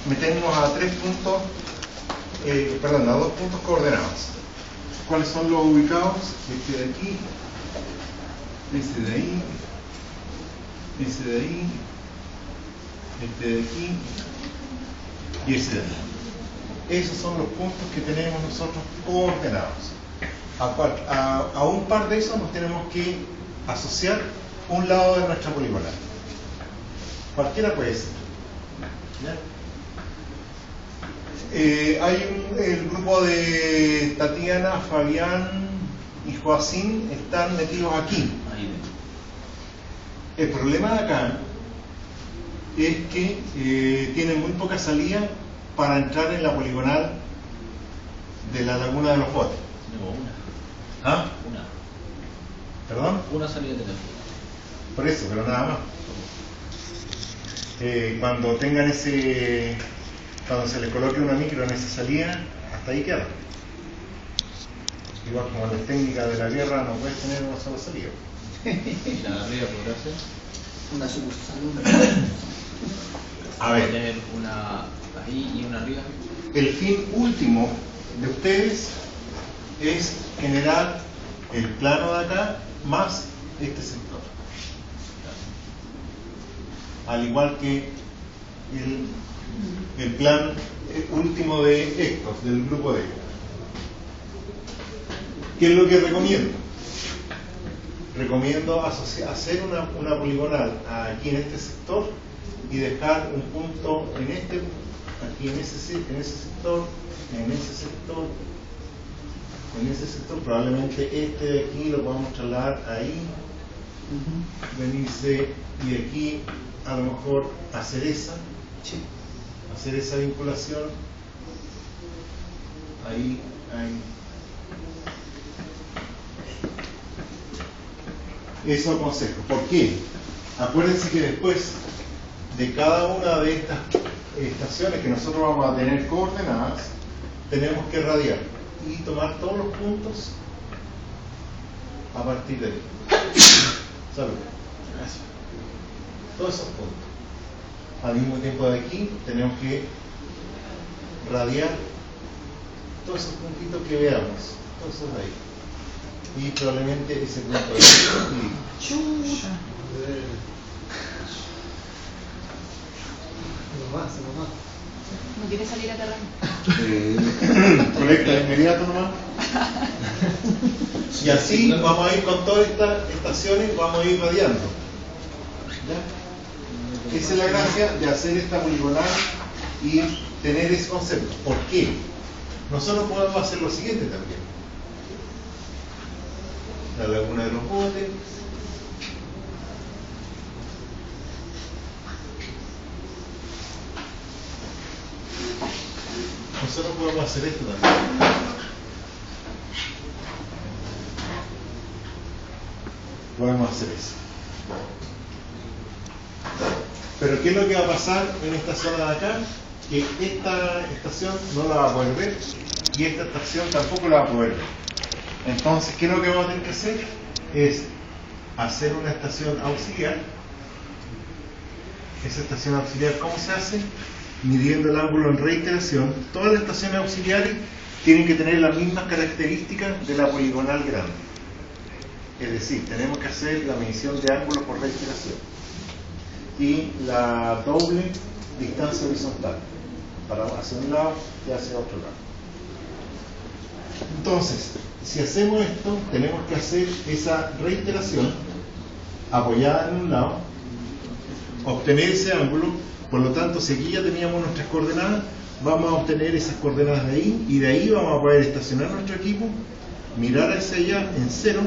meternos a 3 puntos, perdón, a 2 puntos coordenados. ¿Cuáles son los ubicados? Este de aquí, ese de ahí, ese de ahí, este de aquí y ese de ahí. Esos son los puntos que tenemos nosotros coordenados. A un par de esos nos tenemos que asociar un lado de nuestra poligonal. Cualquiera puede ser. ¿Ya? El grupo de Tatiana, Fabián y Joacín están metidos aquí. El problema de acá es que tienen muy poca salida para entrar en la poligonal de la laguna de los botes. Tenemos una. ¿Ah? Una. ¿Perdón? Una salida tenemos. Por eso, pero nada más. Cuando tengan cuando se les coloque una micro en esa salida, hasta ahí queda. Igual como en las técnicas de la guerra no puedes tener una sola salida. ¿Y la de arriba podrá ser? Una sucursal. A ver, tener una ahí y una arriba. el fin último de ustedes es generar el plano de acá más este sector. Al igual que el plan último de Héctor, del grupo de Héctor. ¿Qué es lo que recomiendo? Recomiendo hacer una poligonal aquí en este sector y dejar un punto en aquí en ese sector, en ese sector, probablemente este de aquí lo podamos trasladar ahí, venirse y aquí a lo mejor hacer esa vinculación, ahí. Eso aconsejo. ¿Por qué? Acuérdense que después de cada una de estas estaciones que nosotros vamos a tener coordenadas, tenemos que radiar y tomar todos los puntos a partir de ahí. Salud. Gracias. Todos esos puntos. Al mismo tiempo de aquí tenemos que radiar todos esos puntitos que veamos, todos esos de ahí. Y probablemente ese punto de ahí. No quiere salir a terreno. Colecta de inmediato nomás. Y así vamos a ir con todas estas estaciones, vamos a ir radiando. ¿Ya? Esa es la gracia de hacer esta poligonal y tener ese concepto. ¿Por qué? Nosotros podemos hacer lo siguiente también. La laguna de los botes. Nosotros podemos hacer esto también. Podemos hacer eso. Pero ¿qué es lo que va a pasar en esta zona de acá? Que esta estación no la va a poder ver y esta estación tampoco la va a poder ver. Entonces, ¿qué es lo que vamos a tener que hacer? Es hacer una estación auxiliar. Esa estación auxiliar, ¿cómo se hace? Midiendo el ángulo en reiteración. Todas las estaciones auxiliares tienen que tener las mismas características de la poligonal grande. Es decir, tenemos que hacer la medición de ángulo por reiteración y la doble distancia horizontal para hacia un lado y hacia otro lado. Entonces, si hacemos esto, tenemos que hacer esa reiteración apoyada en un lado, obtener ese ángulo. Por lo tanto, si aquí ya teníamos nuestras coordenadas, vamos a obtener esas coordenadas de ahí y de ahí vamos a poder estacionar nuestro equipo, mirar hacia allá en 0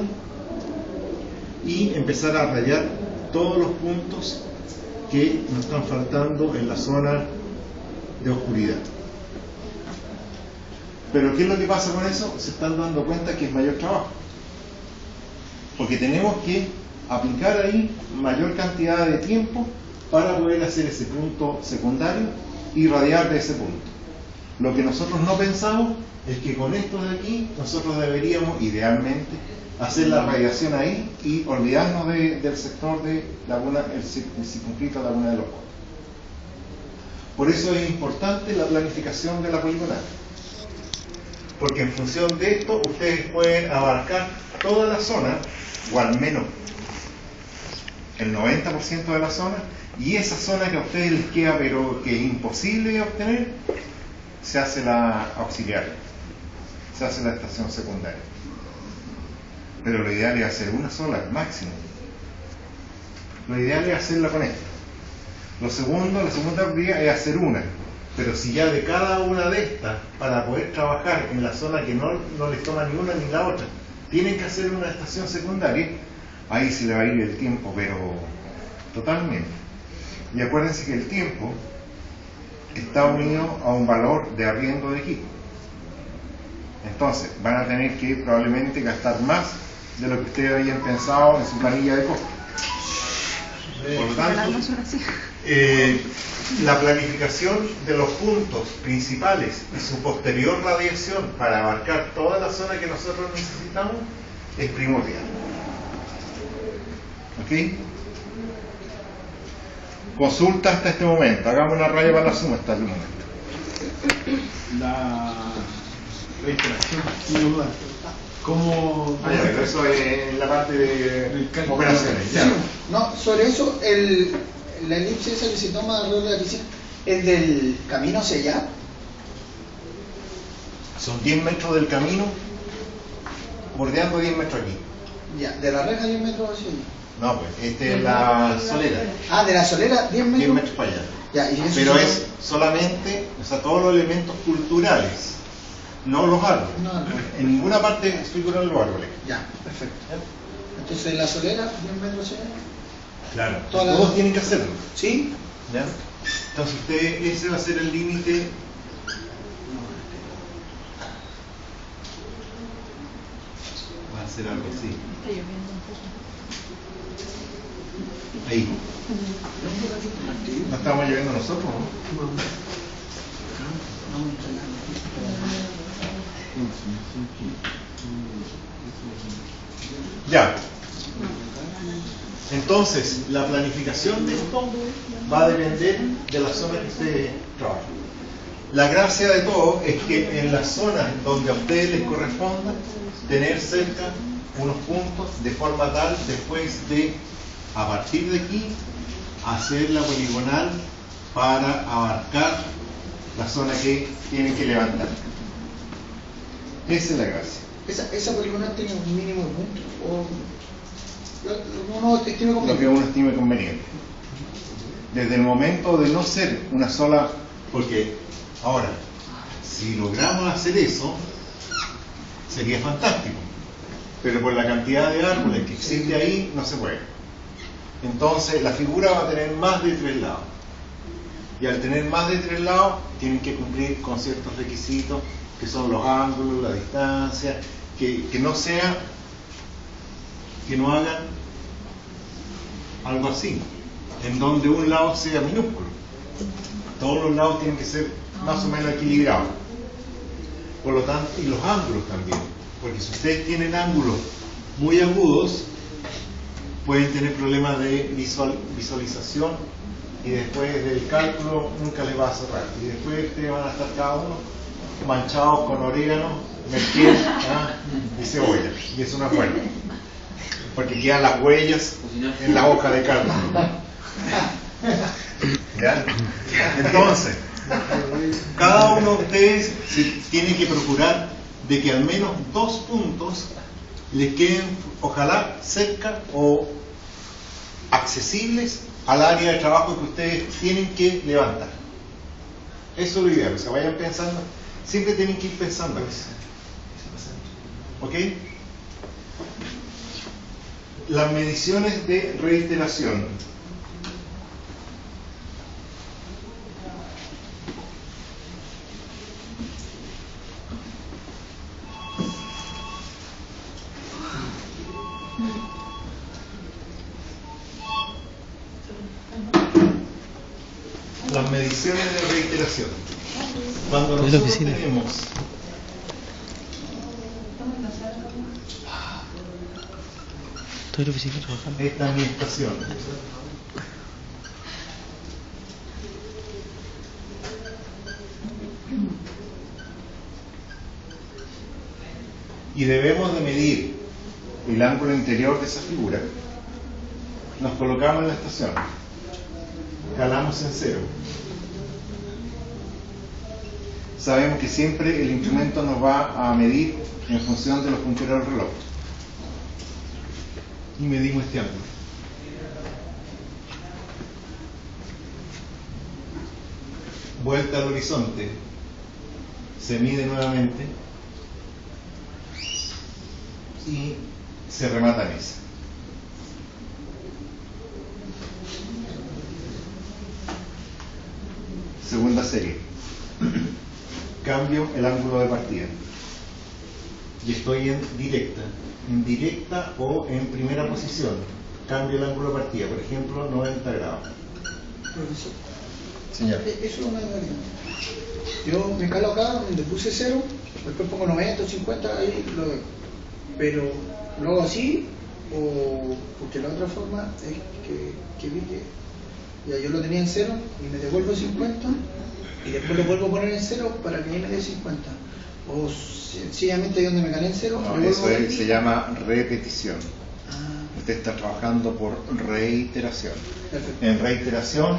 y empezar a rayar todos los puntos que nos están faltando en la zona de oscuridad. Pero ¿qué es lo que pasa con eso? Se están dando cuenta que es mayor trabajo, porque tenemos que aplicar ahí mayor cantidad de tiempo para poder hacer ese punto secundario y radiar de ese punto. Lo que nosotros no pensamos es que con esto de aquí nosotros deberíamos idealmente hacer la radiación ahí y olvidarnos del sector de Laguna, el circunscrito Laguna de los Botes. Por eso es importante la planificación de la poligonal. Porque en función de esto, ustedes pueden abarcar toda la zona, o al menos el 90% de la zona, y esa zona que a ustedes les queda, pero que es imposible de obtener, se hace la auxiliar, se hace la estación secundaria. Pero lo ideal es hacer una sola, máximo. Lo ideal es hacerla con esta. La segunda vía es hacer una. Pero si ya de cada una de estas, para poder trabajar en la zona que no les toma ni una ni la otra, tienen que hacer una estación secundaria, ahí se le va a ir el tiempo, pero totalmente. Y acuérdense que el tiempo está unido a un valor de arriendo de equipo. Entonces, van a tener que probablemente gastar más de lo que ustedes habían pensado en su planilla de costos. Por lo tanto, la planificación de los puntos principales y su posterior radiación para abarcar toda la zona que nosotros necesitamos es primordial. ¿Ok? Consulta hasta este momento. Hagamos una raya para la suma hasta el momento. La reiteración, sin duda. ¿Cómo? Pero eso es en la parte de operaciones. Ya. No, sobre eso, la elipse esa que se toma alrededor de la piscina, ¿es del camino hacia allá? Son 10 metros del camino, bordeando 10 metros aquí. Ya, de la reja 10 metros hacia allá. No, pues, este es la solera. Ah, de la solera 10 metros. 10 metros para allá. Ya, y eso pero es solamente, o sea, todos los elementos culturales, no los árboles. No, no. En ninguna parte estructural los árboles. Ya, perfecto. Entonces, de la solera 10 metros hacia allá. Claro. Toda Todos la... tienen que hacerlo. ¿Sí? ¿Ya? Entonces, ese va a ser el límite. Va a ser algo así. Está lloviendo un poco. Ahí. No estamos lloviendo nosotros, ¿no? Ya. Entonces, la planificación de esto va a depender de la zona que ustedes trabajan. La gracia de todo es que en las zonas donde a ustedes les corresponda tener cerca unos puntos de forma tal después de, a partir de aquí, hacer la poligonal para abarcar la zona que tienen que levantar. Esa es la gracia. ¿Esa poligonal tiene un mínimo de puntos? ¿O uno estima Lo que conveniente? uno estime conveniente. Desde el momento de no ser una sola, porque ahora, si logramos hacer eso, sería fantástico, pero por la cantidad de árboles que existe ahí, no se puede. Entonces, la figura va a tener más de 3 lados. Y al tener más de 3 lados, tienen que cumplir con ciertos requisitos, que son los ángulos, la distancia, que no sea, que no hagan algo así, en donde un lado sea minúsculo. Todos los lados tienen que ser más o menos equilibrados. Por lo tanto, y los ángulos también, porque si ustedes tienen ángulos muy agudos, pueden tener problemas de visualización y después del cálculo nunca les va a cerrar. Y después ustedes van a estar cada uno manchados con orégano, merquén y cebolla. Y eso no es bueno, porque quedan las huellas en la hoja de cálculo. ¿Ya? Entonces, cada uno de ustedes tiene que procurar de que al menos 2 puntos les queden, ojalá, cerca o accesibles al área de trabajo que ustedes tienen que levantar. Eso es lo ideal, o sea, vayan pensando, siempre tienen que ir pensando eso. ¿Ok? Las mediciones de reiteración. Las mediciones de reiteración. Cuando nosotros tenemos Estoy en la oficina trabajando. esta es mi estación. y debemos de medir el ángulo interior de esa figura, nos colocamos en la estación, calamos en 0. Sabemos que siempre el instrumento nos va a medir en función de los punteros del reloj. Y medimos este ángulo. Vuelta al horizonte. Se mide nuevamente. Y se remata en esa. Segunda serie. Cambio el ángulo de partida. Y estoy en directa o en primera posición. Cambio el ángulo de partida, por ejemplo, 90 grados. Profesor, Señor. eso es una dualidad. Yo me calo acá donde puse 0, después pongo 90 o 50, ahí lo veo. Pero lo hago así, o porque la otra forma es que vi que ya yo lo tenía en 0 y me devuelvo 50 y después lo vuelvo a poner en 0 para que ahí me dé 50. O sencillamente ahí donde me calé en 0, No, me eso vuelvo a se llama repetición. Ah, Usted está trabajando por reiteración. perfecto. En reiteración,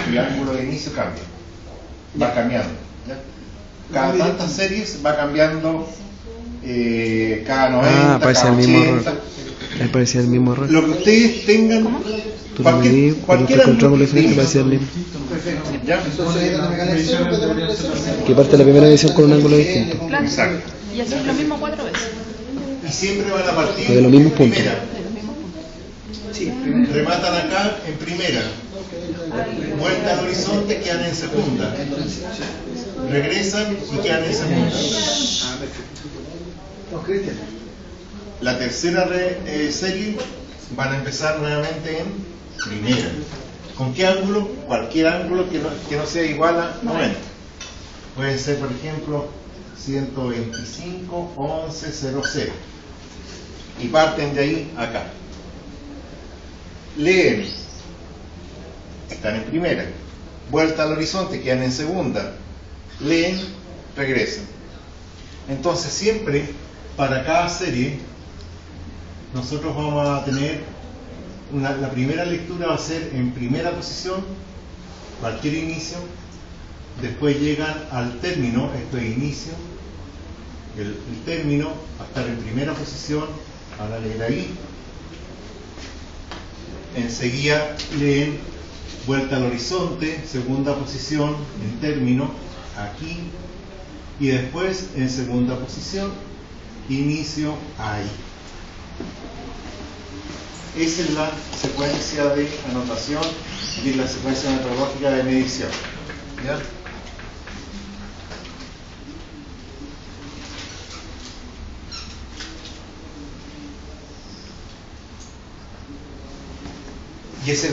el ángulo de inicio cambia. Va cambiando. ¿Ya? Cada tantas series va cambiando, cada 90, aparece cada el mismo 80. error. Ahí parecía el mismo error. Lo que ustedes tengan, Tú lo medí, cuando te encontramos la diferencia parecía el mismo. Perfecto. ¿Ya? Entonces ahí donde me calé en 0, puedo poner 0. Que parte de la primera edición con un ángulo distinto. Claro. Exacto. Y así es lo mismo 4 veces. Y siempre van a partir De los mismos en puntos. primera. De los mismos puntos. Sí, primero. Rematan acá en primera. Vuelta al horizonte, quedan en segunda. Regresan y quedan en segunda. Ah, perfecto. No, Cristian. La tercera serie van a empezar nuevamente en primera. ¿Con qué ángulo? Cualquier ángulo que no sea igual a 90. Puede ser, por ejemplo, 125, 11, 00. Y parten de ahí acá. Leen. Están en primera. Vuelta al horizonte, quedan en segunda. Leen, regresan. Entonces siempre, para cada serie, nosotros vamos a tener la primera lectura va a ser en primera posición, cualquier inicio. Después llegan al término, esto es inicio. El término va a estar en primera posición, van a leer ahí. Enseguida leen vuelta al horizonte, segunda posición, en término, aquí. Y después en segunda posición, inicio, ahí. Esa es la secuencia de anotación y la secuencia metodológica de medición. ¿Ya? Y esa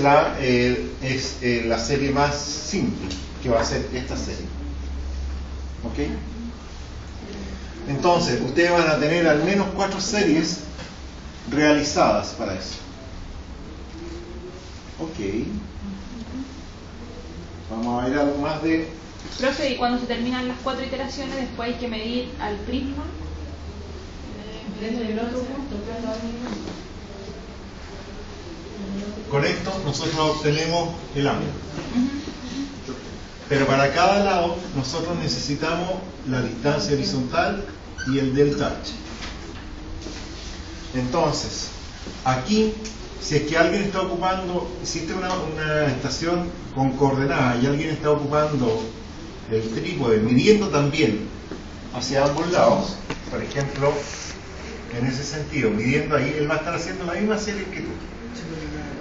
es la serie más simple, que va a ser esta serie. ¿Ok? Entonces, ustedes van a tener al menos 4 series realizadas para eso. Ok. Vamos a ver algo más de... Profe, y cuando se terminan las 4 iteraciones, después hay que medir al prisma. Con esto nosotros obtenemos el ángulo. Pero para cada lado nosotros necesitamos la distancia horizontal y el delta H. Entonces, aquí, si es que alguien está ocupando, existe una estación con coordenadas y alguien está ocupando el trípode, midiendo también hacia ambos lados, por ejemplo, en ese sentido, midiendo ahí, él va a estar haciendo la misma serie que tú.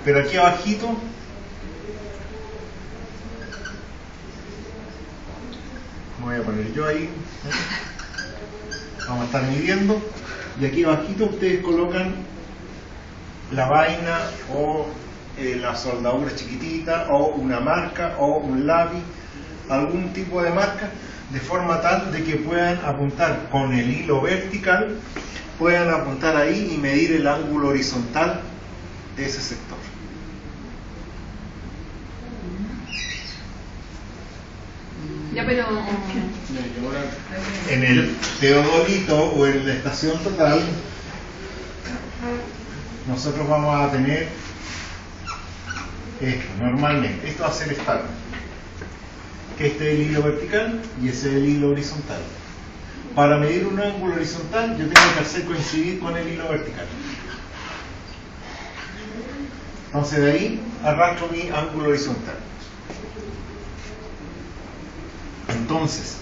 Pero aquí abajito, me voy a poner yo ahí, vamos a estar midiendo, y aquí abajito ustedes colocan la vaina o la soldadura chiquitita o una marca o un lápiz, algún tipo de marca, de forma tal de que puedan apuntar con el hilo vertical, puedan apuntar ahí y medir el ángulo horizontal de ese sector. Ya, pero... En el teodolito o en la estación total, nosotros vamos a tener esto, normalmente. Esto va a ser estándar. Que este es el hilo vertical y ese es el hilo horizontal. Para medir un ángulo horizontal, yo tengo que hacer coincidir con el hilo vertical. Entonces de ahí arrastro mi ángulo horizontal. Entonces,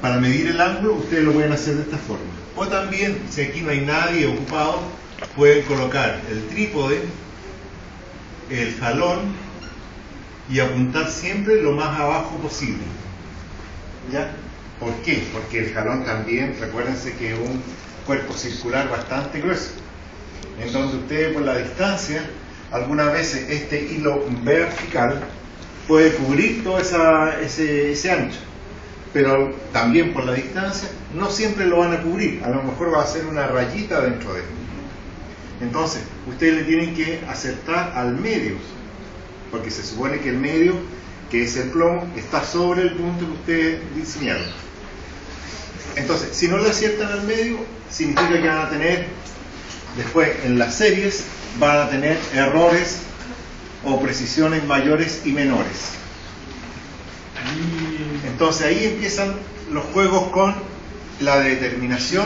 para medir el ángulo, ustedes lo pueden hacer de esta forma. O también, si aquí no hay nadie ocupado, pueden colocar el trípode, el jalón y apuntar siempre lo más abajo posible. ¿Ya? ¿Por qué? Porque el jalón también, recuérdense que es un cuerpo circular bastante grueso, en donde ustedes por la distancia, algunas veces este hilo vertical puede cubrir todo ese ancho, pero también por la distancia no siempre lo van a cubrir, a lo mejor va a ser una rayita dentro de él. Entonces, ustedes le tienen que acertar al medio, porque se supone que el medio, que es el plomo, está sobre el punto que ustedes diseñaron. Entonces, si no le aciertan al medio, significa que van a tener, después en las series, van a tener errores o precisiones mayores y menores. Entonces ahí empiezan los juegos con la determinación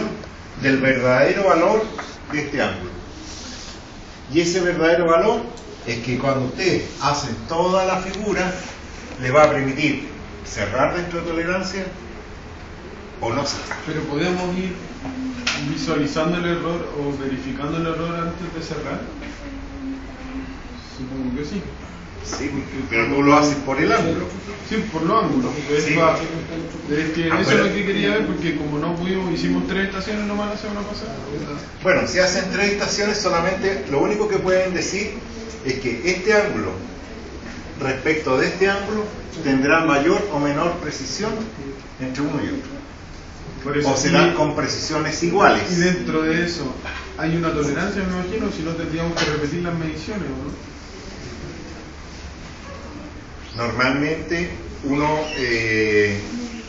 del verdadero valor de este ángulo. Y ese verdadero valor es que cuando ustedes hacen toda la figura, le va a permitir cerrar dentro de tolerancia o no cerrar. Pero podemos ir visualizando el error o verificando el error antes de cerrar. Supongo que sí. Sí, pero tú lo haces por el ángulo. Sí, por los ángulos. Sí. Es que eso es lo que quería ver, porque como no pudimos, hicimos 3 estaciones nomás la semana pasada. Bueno, si hacen 3 estaciones, solamente lo único que pueden decir es que este ángulo respecto de este ángulo tendrá mayor o menor precisión entre uno y otro. Por eso, o serán con precisiones iguales. Y dentro de eso hay una tolerancia, me imagino, si no tendríamos que repetir las mediciones, ¿no? Normalmente uno,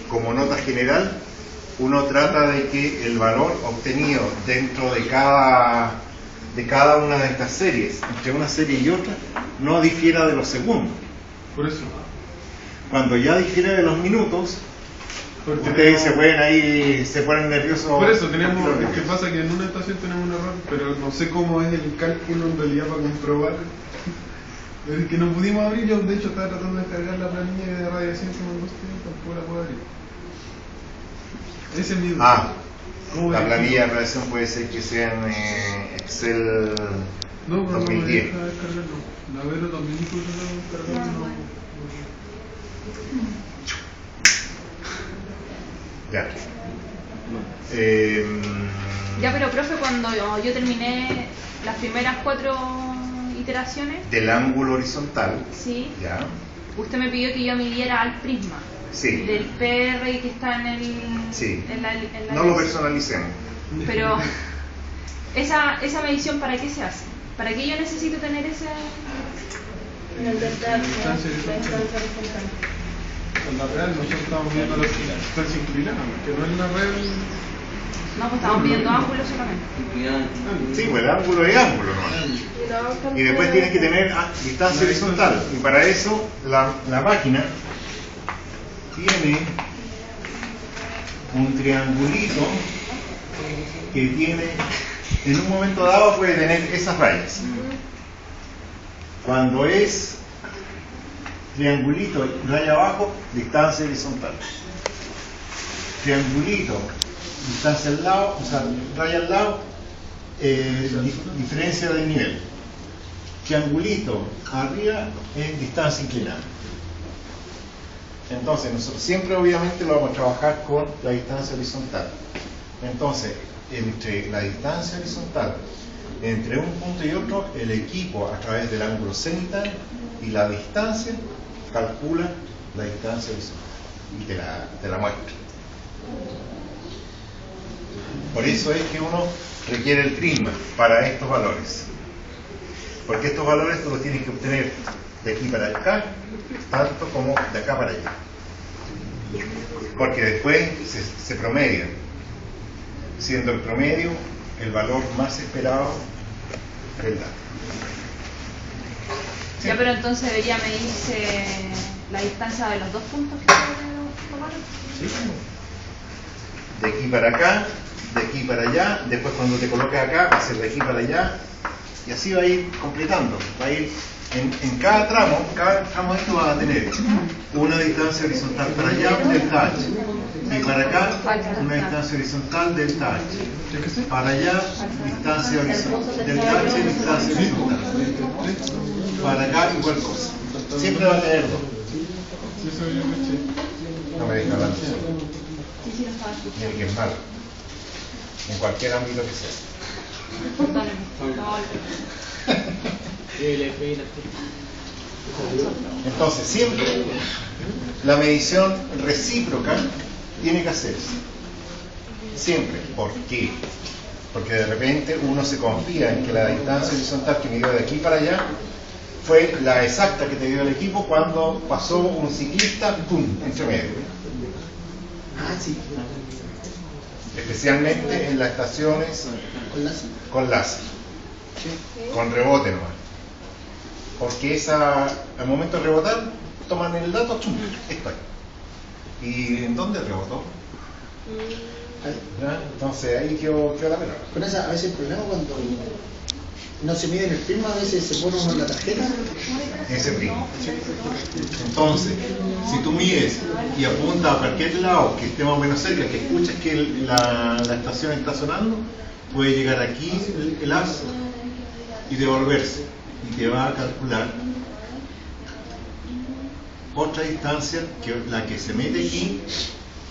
como nota general, uno trata de que el valor obtenido dentro de cada una de estas series, entre una serie y otra, no difiera de los segundos. Por eso. Cuando ya difiere de los minutos, Porque ustedes se ponen nerviosos. Por eso tenemos, lo que pasa que en una estación tenemos un error, pero no sé cómo es el cálculo en realidad para comprobar. Es que no pudimos abrir, yo de hecho estaba tratando de descargar la planilla de radiación que mandó usted, tampoco la puedo abrir. Ese es mi duda. La planilla de radiación puede ser que sea en Excel no, pero 2010. No me deja descargarlo. La Vero también puede descargarlo. Ya. Ya, pero profe, cuando yo terminé las primeras 4 iteraciones del ángulo horizontal, sí, ya. Usted me pidió que yo midiera al prisma, Sí. del PR que está en el... Sí. en la No lo personalicemos. Pero, esa medición, ¿para qué se hace? ¿Para qué yo necesito tener ese...? La distancia horizontal. En la real nosotros estamos viendo la distancia inclinada, que no es la real. No, pues estamos midiendo ángulos solamente. Sí, pues el ángulo es ángulo, ¿no? Y después tienes que tener distancia horizontal. Y para eso la máquina tiene un triangulito que tiene, en un momento dado puede tener esas rayas. Cuando es triangulito, raya abajo, distancia horizontal. Triangulito, distancia al lado, o sea, raya al lado, diferencia de nivel. Triangulito arriba es distancia inclinada. Entonces, nosotros siempre obviamente lo vamos a trabajar con la distancia horizontal. Entonces, entre la distancia horizontal, entre un punto y otro, el equipo a través del ángulo cenital y la distancia calcula la distancia horizontal y te la muestra. Por eso es que uno requiere el prisma para estos valores, porque estos valores tú los tienes que obtener de aquí para acá, tanto como de acá para allá. porque después se promedia, siendo el promedio el valor más esperado del dato. ¿Sí? Ya, pero entonces debería medirse la distancia de los dos puntos que tomaron. ¿Sí? De aquí para acá, de aquí para allá, después cuando te coloques acá va a ser de aquí para allá, y así va a ir completando, va a ir en cada tramo esto va a tener una distancia horizontal para allá, un delta H, y para acá una distancia horizontal delta H, para allá distancia horizontal delta H, distancia horizontal, para acá igual cosa, siempre va a tener dos. No me deja hablar de eso. Tiene que es malo, en cualquier ámbito que sea. Entonces, siempre la medición recíproca tiene que hacerse. Siempre. ¿Por qué? Porque de repente uno se confía en que la distancia horizontal que midió de aquí para allá fue la exacta que te dio el equipo cuando pasó un ciclista, ¡pum!, entre medio. Sí. Especialmente en las estaciones con láser, con rebote nomás. Porque al momento de rebotar, toman el dato, ¡chum!, esto ahí. ¿Y en dónde rebotó? ¿Ya? Entonces ahí quedó la pelota. Con esa, a veces el problema cuando no se mide en el prisma, a veces se pone uno en la tarjeta. Ese prisma. Entonces, si tú mides y apuntas a cualquier lado que esté más o menos cerca, que escuches que la estación está sonando, puede llegar aquí el haz y devolverse. Y te va a calcular otra distancia, que la que se mete aquí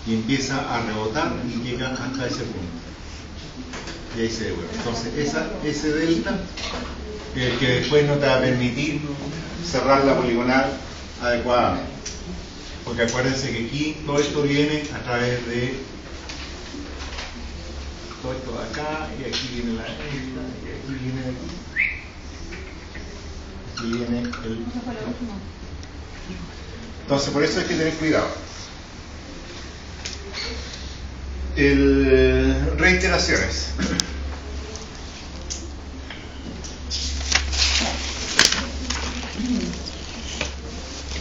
y empieza a rebotar y llega hasta ese punto. Y ahí se devuelve. Entonces ese delta es el que después no te va a permitir cerrar la poligonal adecuadamente. Porque acuérdense que aquí todo esto viene a través de todo esto de acá, y aquí viene y aquí viene aquí viene el. Entonces por eso hay que tener cuidado. Reiteraciones.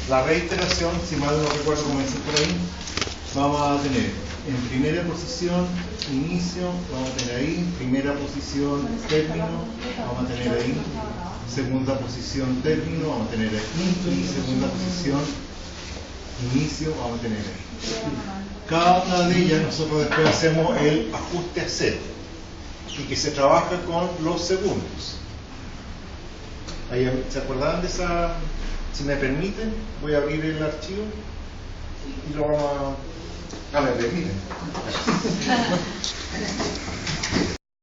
La reiteración, si mal no recuerdo cómo decir por ahí, vamos a tener en primera posición inicio, vamos a tener ahí, primera posición término, vamos a tener ahí, segunda posición término, vamos a tener aquí, y segunda posición inicio, vamos a tener ahí. Cada una de ellas nosotros después hacemos el ajuste a cero y que se trabaja con los segundos. ¿Se acordaban de esa? Si me permiten, voy a abrir el archivo y lo vamos a... me permiten.